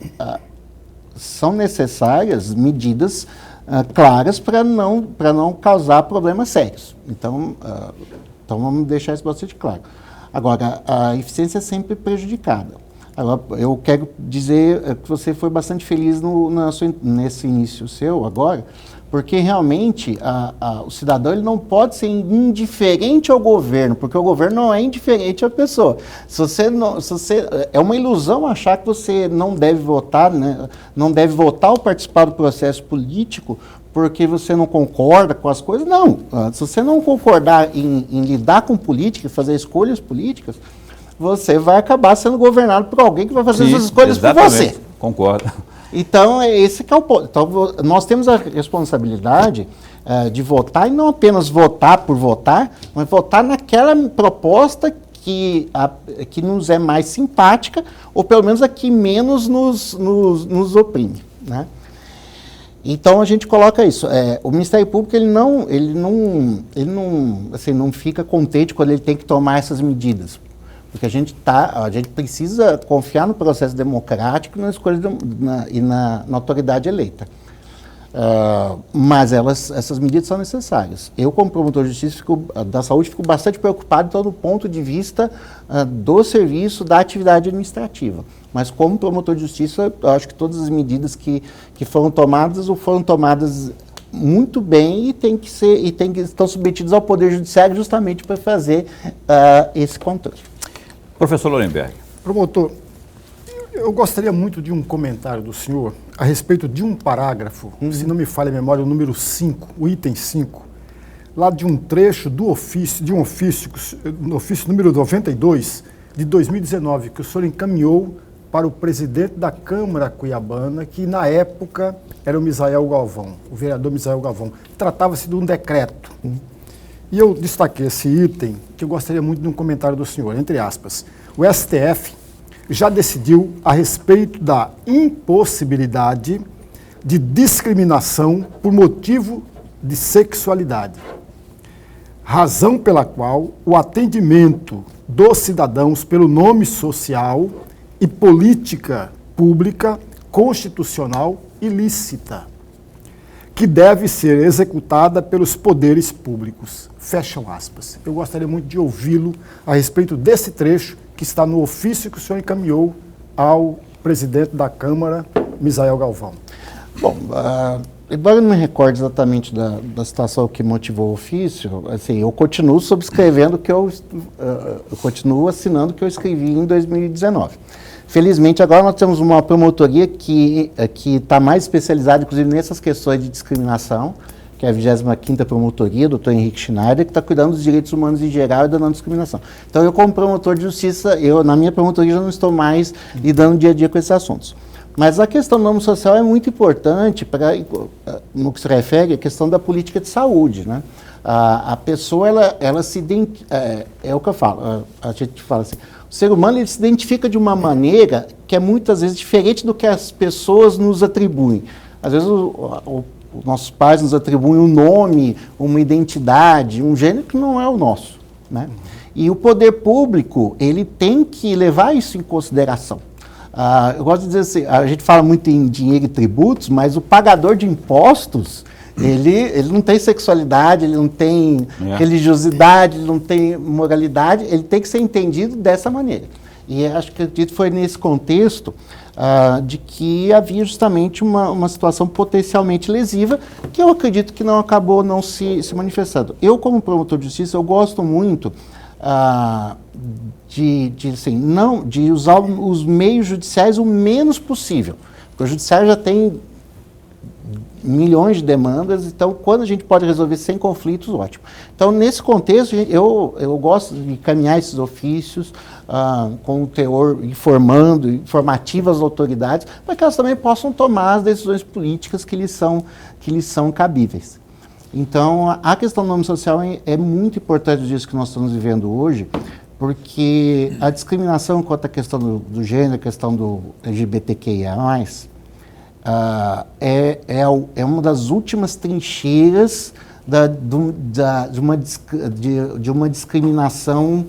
são necessárias medidas claras para não causar problemas sérios. Então vamos deixar isso bastante claro. Agora, a eficiência é sempre prejudicada. Agora, eu quero dizer que você foi bastante feliz nesse início seu agora, porque realmente o cidadão ele não pode ser indiferente ao governo, porque o governo não é indiferente à pessoa. É uma ilusão achar que você não deve votar, né, não deve votar ou participar do processo político porque você não concorda com as coisas. Não, se você não concordar em lidar com política, fazer escolhas políticas, você vai acabar sendo governado por alguém que vai fazer essas escolhas por você. Concordo. Então, esse que é o ponto. Então, nós temos a responsabilidade de votar, e não apenas votar por votar, mas votar naquela proposta que nos é mais simpática, ou pelo menos a que menos nos oprime, né? Então a gente coloca isso. O Ministério Público ele não fica contente quando ele tem que tomar essas medidas, porque a gente precisa confiar no processo democrático, na escolha e na autoridade eleita. Mas essas medidas são necessárias. Eu, como promotor de justiça da saúde, fico bastante preocupado então, do ponto de vista do serviço, da atividade administrativa. Mas como promotor de justiça, eu acho que todas as medidas que foram tomadas muito bem e estão submetidas ao Poder Judiciário justamente para fazer esse controle. Professor Lorenberg. Promotor, eu gostaria muito de um comentário do senhor a respeito de um parágrafo, se não me falha a memória, o número 5, o item 5, lá de um trecho do ofício, no ofício número 92 de 2019, que o senhor encaminhou para o presidente da Câmara Cuiabana, que na época era o Misael Galvão, o vereador Misael Galvão. Tratava-se de um decreto. E eu destaquei esse item, que eu gostaria muito de um comentário do senhor, entre aspas. O STF já decidiu a respeito da impossibilidade de discriminação por motivo de sexualidade, razão pela qual o atendimento dos cidadãos pelo nome social e política pública constitucional ilícita, que deve ser executada pelos poderes públicos. Fecham aspas. Eu gostaria muito de ouvi-lo a respeito desse trecho que está no ofício que o senhor encaminhou ao presidente da Câmara, Misael Galvão. Bom, embora eu não me recorde exatamente da situação que motivou o ofício, assim, eu continuo subscrevendo eu continuo assinando o que eu escrevi em 2019. Felizmente, agora nós temos uma promotoria que está mais especializada, inclusive, nessas questões de discriminação, que é a 25ª Promotoria, doutor Henrique Schneider, que está cuidando dos direitos humanos em geral e da não discriminação. Então, eu, como promotor de justiça, na minha promotoria já não estou mais lidando dia a dia com esses assuntos. Mas a questão do nome social é muito importante no que se refere à questão da política de saúde, né? A pessoa, ela se identifica, é o que eu falo, a gente fala assim, o ser humano ele se identifica de uma maneira que é muitas vezes diferente do que as pessoas nos atribuem. Às vezes os nossos pais nos atribuem um nome, uma identidade, um gênero que não é o nosso, né? E o poder público, ele tem que levar isso em consideração. Eu gosto de dizer assim, a gente fala muito em dinheiro e tributos, mas o pagador de impostos, ele não tem sexualidade, ele não tem religiosidade, ele não tem moralidade, ele tem que ser entendido dessa maneira. E acredito que foi nesse contexto de que havia justamente uma situação potencialmente lesiva, que eu acredito que não acabou não se manifestando. Eu, como promotor de justiça, eu gosto muito de usar os meios judiciais o menos possível. Porque o judiciário já tem milhões de demandas, então quando a gente pode resolver sem conflitos, ótimo. Então, nesse contexto, eu gosto de encaminhar esses ofícios com o teor informativo às autoridades, para que elas também possam tomar as decisões políticas que lhes são cabíveis. Então, a questão do nome social é muito importante disso que nós estamos vivendo hoje, porque a discriminação quanto à questão do gênero, a questão do LGBTQIA+, é uma das últimas trincheiras de uma discriminação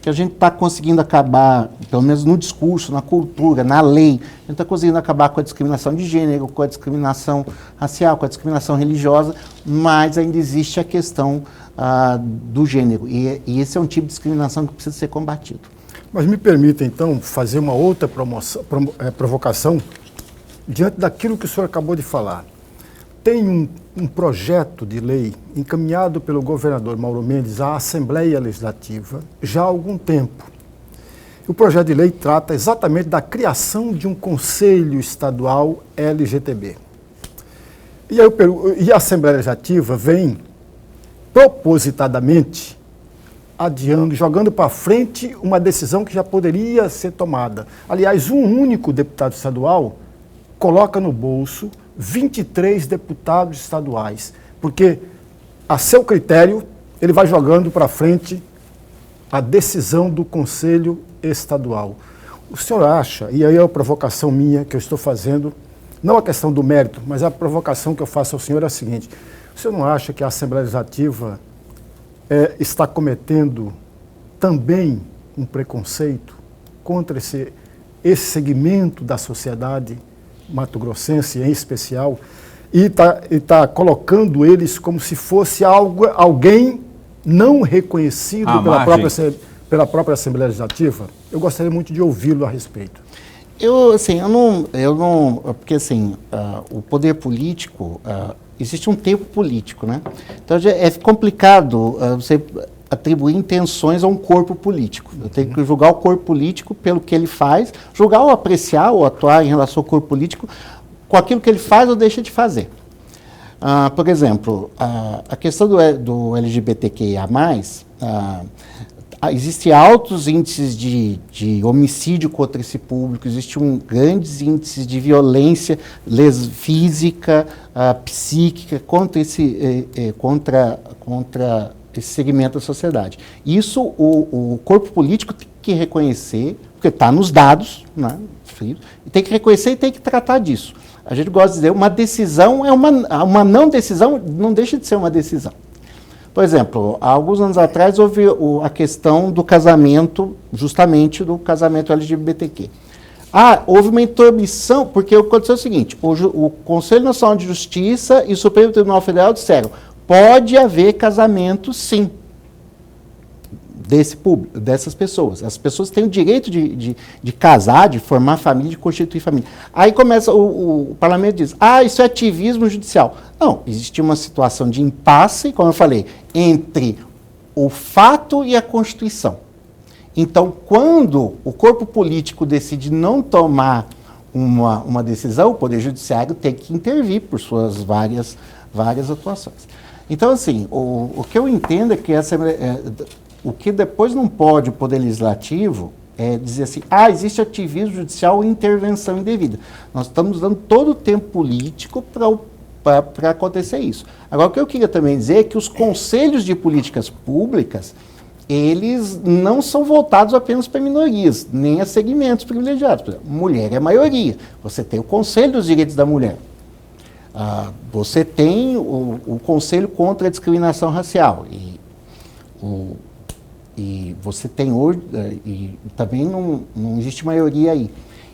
que a gente está conseguindo acabar, pelo menos no discurso, na cultura, na lei, a gente está conseguindo acabar com a discriminação de gênero, com a discriminação racial, com a discriminação religiosa, mas ainda existe a questão do gênero, e esse é um tipo de discriminação que precisa ser combatido. Mas me permita, então, fazer uma outra provocação diante daquilo que o senhor acabou de falar. Tem um projeto de lei encaminhado pelo governador Mauro Mendes à Assembleia Legislativa já há algum tempo. O projeto de lei trata exatamente da criação de um Conselho Estadual LGTB. E a Assembleia Legislativa vem propositadamente adiando, jogando para frente uma decisão que já poderia ser tomada. Aliás, um único deputado estadual coloca no bolso 23 deputados estaduais, porque, a seu critério, ele vai jogando para frente a decisão do Conselho Estadual. O senhor acha, e aí é a provocação minha que eu estou fazendo, não a questão do mérito, mas a provocação que eu faço ao senhor é a seguinte: o senhor não acha que a Assembleia Legislativa está cometendo também um preconceito contra esse segmento da sociedade mato-grossense em especial, e tá colocando eles como se fosse alguém não reconhecido pela própria Assembleia Legislativa? Eu gostaria muito de ouvi-lo a respeito. Porque assim, o poder político, existe um tempo político, né? Então é complicado você atribuir intenções a um corpo político. Eu tenho que julgar o corpo político pelo que ele faz, julgar ou apreciar ou atuar em relação ao corpo político com aquilo que ele faz ou deixa de fazer. Por exemplo, a questão do LGBTQIA+, existem altos índices de homicídio contra esse público, existem grandes índices de violência física, psíquica contra esse segmento da sociedade. Isso o corpo político tem que reconhecer, porque está nos dados, né, e tem que reconhecer e tem que tratar disso. A gente gosta de dizer, uma decisão uma não decisão, não deixa de ser uma decisão. Por exemplo, há alguns anos atrás houve a questão do casamento, justamente do casamento LGBTQ. Houve uma intromissão, porque aconteceu o seguinte: o Conselho Nacional de Justiça e o Supremo Tribunal Federal disseram: pode haver casamento, sim, dessas pessoas. As pessoas têm o direito de casar, de formar família, de constituir família. Aí começa, o parlamento diz: isso é ativismo judicial. Não, existe uma situação de impasse, como eu falei, entre o fato e a Constituição. Então, quando o corpo político decide não tomar uma decisão, o Poder Judiciário tem que intervir por suas várias atuações. Então, assim, o que eu entendo é que o que depois não pode o Poder Legislativo é dizer assim: existe ativismo judicial e intervenção indevida. Nós estamos dando todo o tempo político para acontecer isso. Agora, o que eu queria também dizer é que os conselhos de políticas públicas, eles não são voltados apenas para minorias, nem a segmentos privilegiados. Por exemplo, mulher é a maioria. Você tem o Conselho dos Direitos da Mulher. Você tem o Conselho contra a Discriminação Racial. E você tem hoje, e também não existe maioria aí.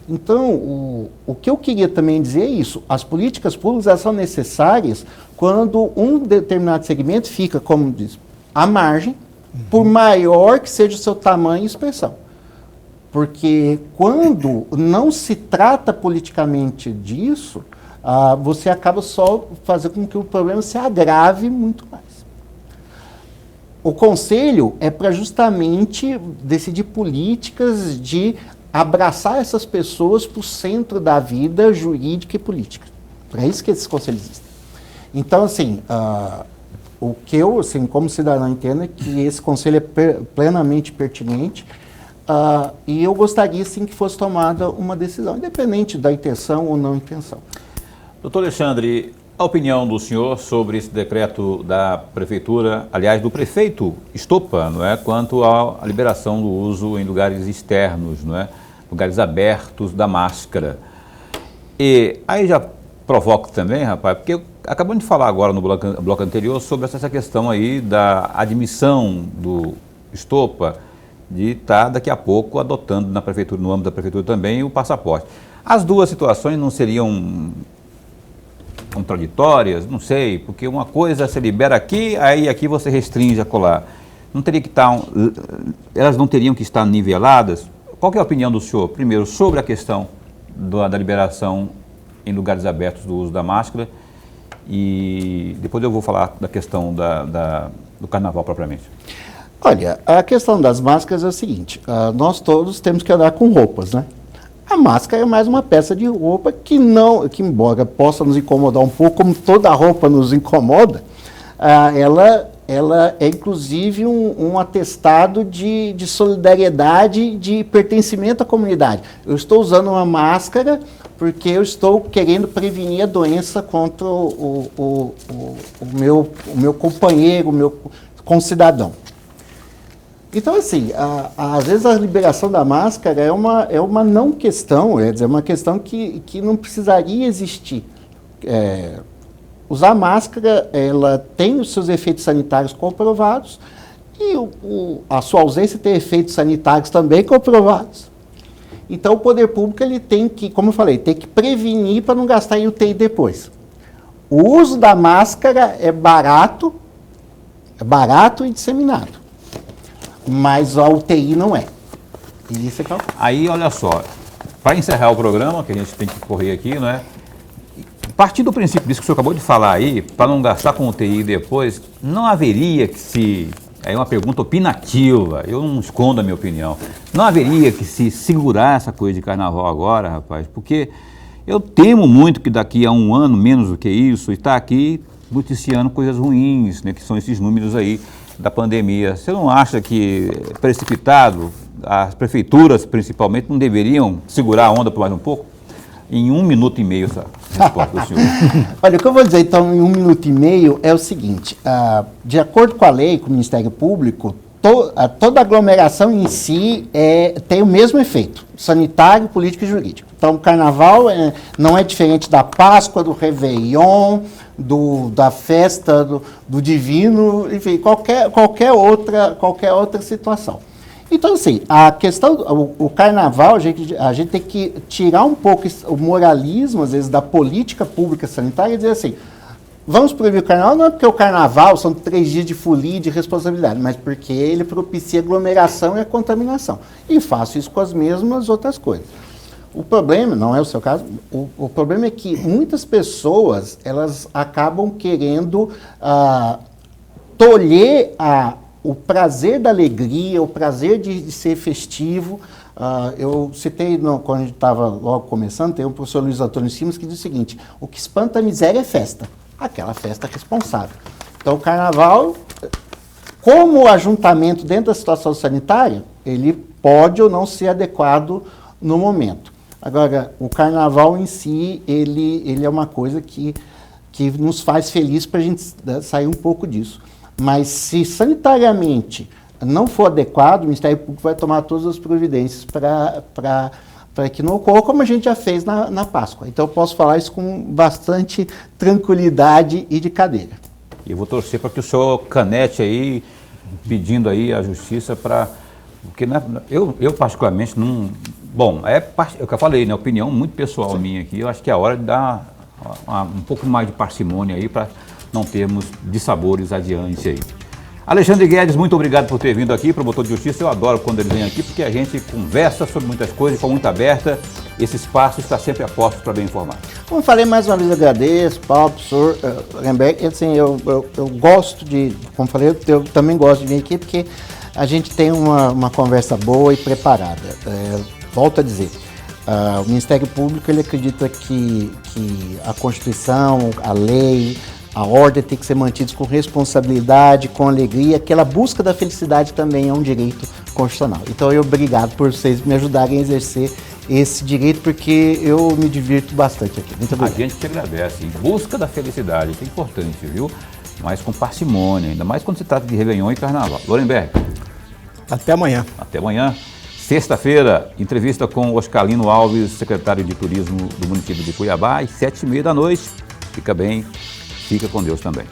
Então, o que eu queria também dizer é isso: as políticas públicas são necessárias quando um determinado segmento fica, como diz, à margem, por maior que seja o seu tamanho e expressão. Porque quando não se trata politicamente disso, você acaba só fazendo com que o problema se agrave muito mais. O Conselho é para justamente decidir políticas de abraçar essas pessoas para o centro da vida jurídica e política. Para isso que esses conselhos existem. Então, assim, o que eu, assim, como cidadão, entendo é que esse conselho é plenamente pertinente, e eu gostaria, sim, que fosse tomada uma decisão, independente da intenção ou não intenção. Doutor Alexandre, a opinião do senhor sobre esse decreto da prefeitura, aliás, do prefeito Estopa, não é, quanto à liberação do uso em lugares externos, não é, lugares abertos da máscara. E aí já provoco também, rapaz, porque acabamos de falar agora no bloco anterior sobre essa questão aí da admissão do Estopa de estar daqui a pouco adotando na prefeitura, no âmbito da prefeitura também, o passaporte. As duas situações não seriam contraditórias? Não sei, porque uma coisa você libera aqui, aí aqui você restringe a colar. Não teria que estar, elas não teriam que estar niveladas? Qual que é a opinião do senhor, primeiro, sobre a questão da liberação em lugares abertos do uso da máscara, e depois eu vou falar da questão do carnaval propriamente. Olha, a questão das máscaras é o seguinte: nós todos temos que andar com roupas, né? A máscara é mais uma peça de roupa que embora possa nos incomodar um pouco, como toda roupa nos incomoda, ela é inclusive um atestado de solidariedade, de pertencimento à comunidade. Eu estou usando uma máscara porque eu estou querendo prevenir a doença contra o meu companheiro, o meu concidadão. Então, assim, às vezes a liberação da máscara é uma não questão, é dizer, uma questão que não precisaria existir. Usar máscara, ela tem os seus efeitos sanitários comprovados e a sua ausência tem efeitos sanitários também comprovados. Então, o poder público, ele tem que, como eu falei, tem que prevenir para não gastar em UTI depois. O uso da máscara é barato e disseminado. Mas a UTI não é. E isso é que Aí, olha só, para encerrar o programa, que a gente tem que correr aqui, não é? Partindo do princípio disso que o senhor acabou de falar aí, para não gastar com UTI depois, não haveria que se... É uma pergunta opinativa, eu não escondo a minha opinião. Não haveria que se segurar essa coisa de carnaval agora, rapaz, porque eu temo muito que daqui a um ano, menos do que isso, está aqui noticiando coisas ruins, né, que são esses números aí da pandemia. Você não acha que, precipitado, as prefeituras principalmente não deveriam segurar a onda por mais um pouco? Em 1 minuto e meio essa resposta do senhor. Olha, o que eu vou dizer então em 1 minuto e meio é o seguinte, de acordo com a lei, com o Ministério Público, toda aglomeração em si tem o mesmo efeito, sanitário, político e jurídico. Então o carnaval não é diferente da Páscoa, do Réveillon, da festa do Divino, enfim, qualquer outra situação. Então, assim, a questão, o carnaval, a gente tem que tirar um pouco o moralismo, às vezes, da política pública sanitária e dizer assim, vamos proibir o carnaval, não é porque o carnaval são 3 dias de folia e de responsabilidade, mas porque ele propicia aglomeração e a contaminação. E faço isso com as mesmas outras coisas. O problema, não é o seu caso, o problema é que muitas pessoas, elas acabam querendo tolher o prazer da alegria, o prazer de ser festivo. Eu citei, quando a gente estava logo começando, tem o professor Luiz Antônio Simas que diz o seguinte, o que espanta a miséria é festa, aquela festa responsável. Então o carnaval, como ajuntamento dentro da situação sanitária, ele pode ou não ser adequado no momento. Agora, o carnaval em si, ele é uma coisa que nos faz feliz para a gente sair um pouco disso. Mas se sanitariamente não for adequado, o Ministério Público vai tomar todas as providências para que não ocorra, como a gente já fez na Páscoa. Então eu posso falar isso com bastante tranquilidade e de cadeira. E eu vou torcer para que o senhor canete aí, pedindo aí a justiça para... Porque eu particularmente não... Bom, é o que eu falei, né? Opinião muito pessoal minha aqui. Eu acho que é a hora de dar um pouco mais de parcimônia aí para não termos dissabores adiante aí. Alexandre Guedes, muito obrigado por ter vindo aqui, promotor de justiça. Eu adoro quando ele vem aqui, porque a gente conversa sobre muitas coisas de forma muito aberta. Esse espaço está sempre a postos para bem informar. Como falei, mais uma vez agradeço, Paulo, professor Lemberg. Assim, eu gosto de, como falei, eu também gosto de vir aqui, porque a gente tem uma conversa boa e preparada. Volto a dizer, o Ministério Público, ele acredita que a Constituição, a lei, a ordem tem que ser mantidos com responsabilidade, com alegria, aquela busca da felicidade também é um direito constitucional. Então, obrigado por vocês me ajudarem a exercer esse direito, porque eu me divirto bastante aqui. Muito obrigado. A gente te agradece. Em busca da felicidade, isso é importante, viu? Mas com parcimônia, ainda mais quando se trata de Réveillon e Carnaval. Lorenberg. Até amanhã. Até amanhã. Sexta-feira, entrevista com Oscarlino Alves, secretário de Turismo do município de Cuiabá, às 19h30 da noite. Fica bem, fica com Deus também.